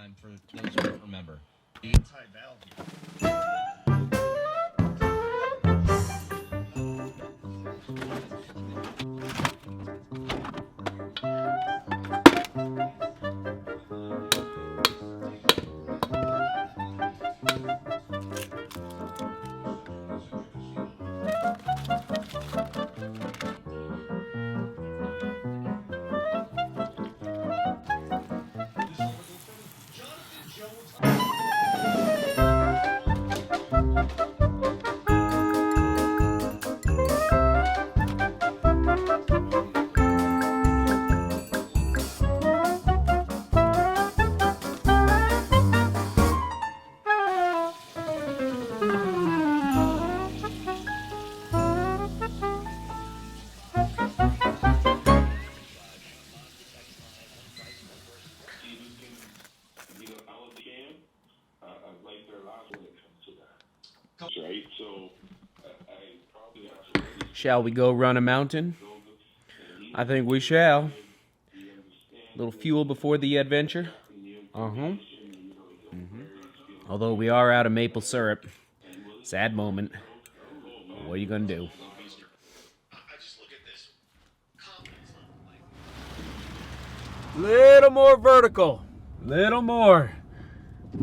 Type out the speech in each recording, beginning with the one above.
time for those who don't remember. The inside valve here. Right, so I probably have to. Shall we go run a mountain? I think we shall. A little fuel before the adventure. Although we are out of maple syrup. Sad moment. What are you gonna do? Little more vertical. Little more.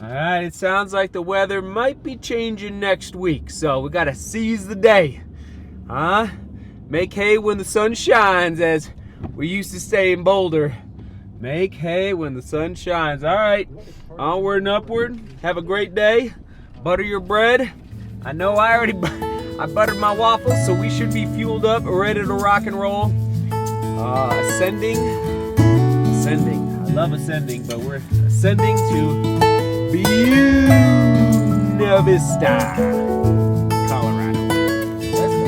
Alright, it sounds like the weather might be changing next week, so we gotta seize the day. Huh? Make hay when the sun shines, as we used to say in Boulder. Make hay when the sun shines. Alright, onward and upward. Have a great day. Butter your bread. I know I buttered my waffles, so we should be fueled up, ready to rock and roll. Ascending. I love ascending, but we're ascending to Buena Vista, Colorado. Let's go.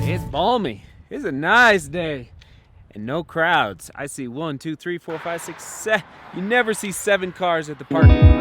It's balmy. It's a nice day. And no crowds. I see 1, 2, 3, 4, 5, 6, 7. You never see 7 cars at the parking lot.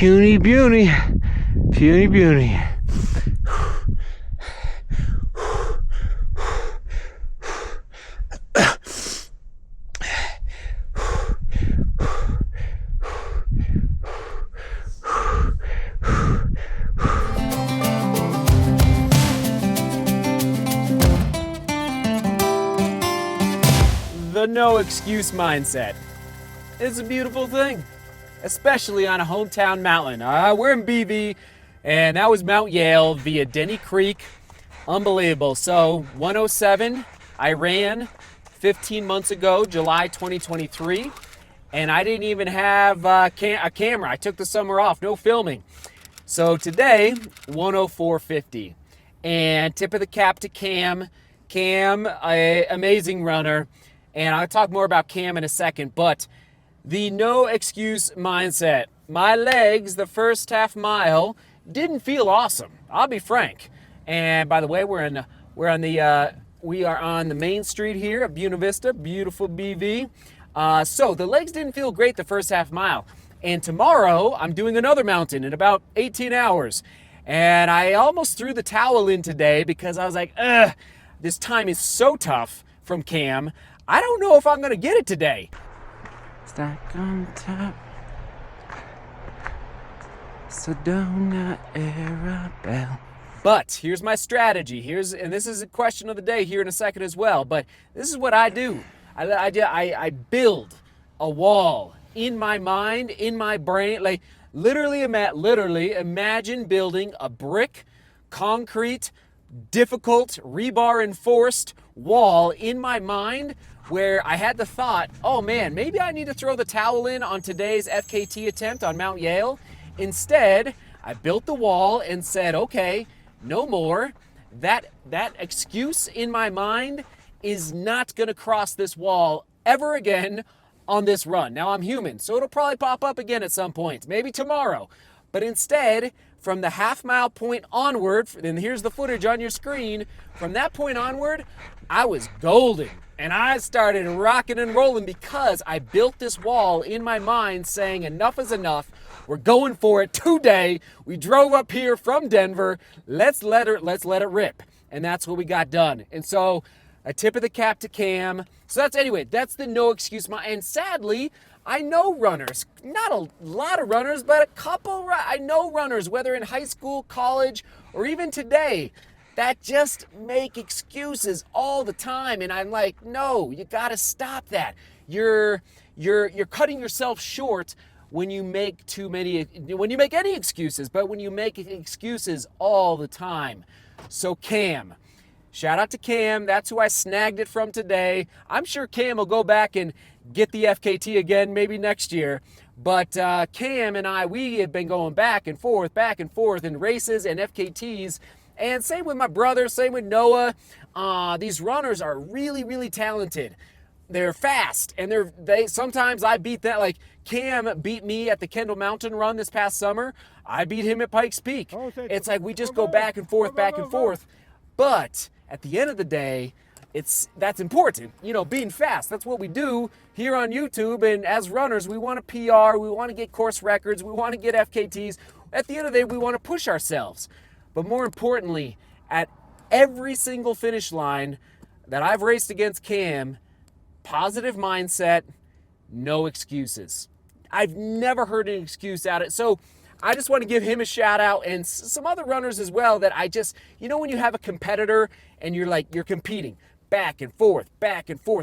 puny beauty. Puny beauty. The no excuse mindset is a beautiful thing, especially on a hometown mountain. We're in BV, and that was Mount Yale via Denny Creek. Unbelievable. So 107, I ran 15 months ago, July 2023, and I didn't even have a camera. I took the summer off, no filming. So today, 104.50, and tip of the cap to Cam. Cam, an amazing runner. And I'll talk more about Cam in a second, but the no excuse mindset. My legs, the first half mile, didn't feel awesome. I'll be frank. And by the way, we are on the main street here at Buena Vista, beautiful BV. So the legs didn't feel great the first half mile. And tomorrow I'm doing another mountain in about 18 hours. And I almost threw the towel in today because I was like, this time is so tough from Cam. I don't know if I'm going to get it today. Stack on top. Sedona Arabelle. But here's my strategy. And this is a question of the day here in a second as well. But this is what I do. I build a wall in my mind, in my brain. Like literally imagine building a brick, concrete, difficult, rebar enforced wall in my mind, where I had the thought, oh man, maybe I need to throw the towel in on today's FKT attempt on Mount Yale. Instead, I built the wall and said, okay, no more. That excuse in my mind is not gonna cross this wall ever again on this run. Now I'm human, so it'll probably pop up again at some point, maybe tomorrow. But instead, from the half mile point onward, and here's the footage on your screen, from that point onward, I was golden. And I started rocking and rolling because I built this wall in my mind saying enough is enough. We're going for it today. We drove up here from Denver. Let's let it rip. And that's what we got done. And so a tip of the cap to Cam. So that's the no excuse. And sadly, I know runners, not a lot of runners, but a couple. I know runners, whether in high school, college, or even today, that just make excuses all the time. And I'm like, no, you gotta stop that. You're cutting yourself short when you make any excuses, but when you make excuses all the time. So Cam, shout out to Cam. That's who I snagged it from today. I'm sure Cam will go back and get the FKT again, maybe next year. But Cam and I, we have been going back and forth in races and FKTs. And same with my brother, same with Noah. These runners are really, really talented. They're fast, and they sometimes I beat that. Like Cam beat me at the Kendall Mountain Run this past summer. I beat him at Pikes Peak. It's like we just go back and forth. But at the end of the day, that's important. Being fast. That's what we do here on YouTube. And as runners, we want to PR. We want to get course records. We want to get FKTs. At the end of the day, we want to push ourselves. But more importantly, at every single finish line that I've raced against Cam, positive mindset, no excuses. I've never heard an excuse out of it. So I just want to give him a shout out and some other runners as well that I just, when you have a competitor and you're competing back and forth.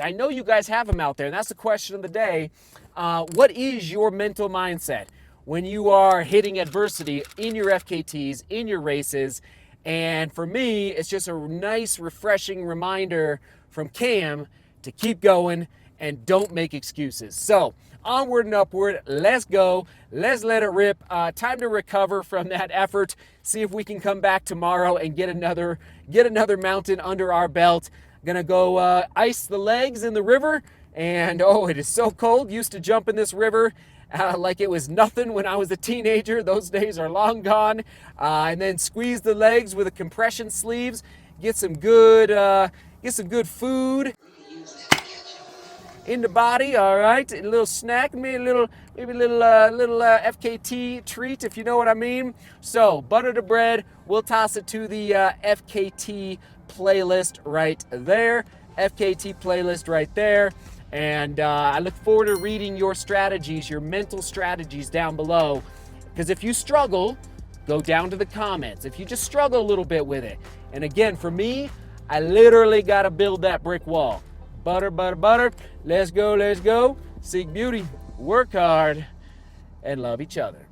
I know you guys have them out there, and that's the question of the day. What is your mental mindset when you are hitting adversity in your FKTs, in your races? And for me, it's just a nice, refreshing reminder from Cam to keep going and don't make excuses. So onward and upward, let's go. Let's let it rip. Time to recover from that effort. See if we can come back tomorrow and get another mountain under our belt. Gonna go ice the legs in the river. And it is so cold. Used to jump in this river like it was nothing when I was a teenager. Those days are long gone. And then squeeze the legs with the compression sleeves. Get some good food. in the body, all right? A little snack, maybe a little FKT treat, if you know what I mean. So butter the bread. We'll toss it to the FKT playlist right there. FKT playlist right there. And I look forward to reading your strategies, your mental strategies down below. Because if you struggle, go down to the comments. If you just struggle a little bit with it. And again, for me, I literally got to build that brick wall. Butter, butter, butter. Let's go, let's go. Seek beauty, work hard, and love each other.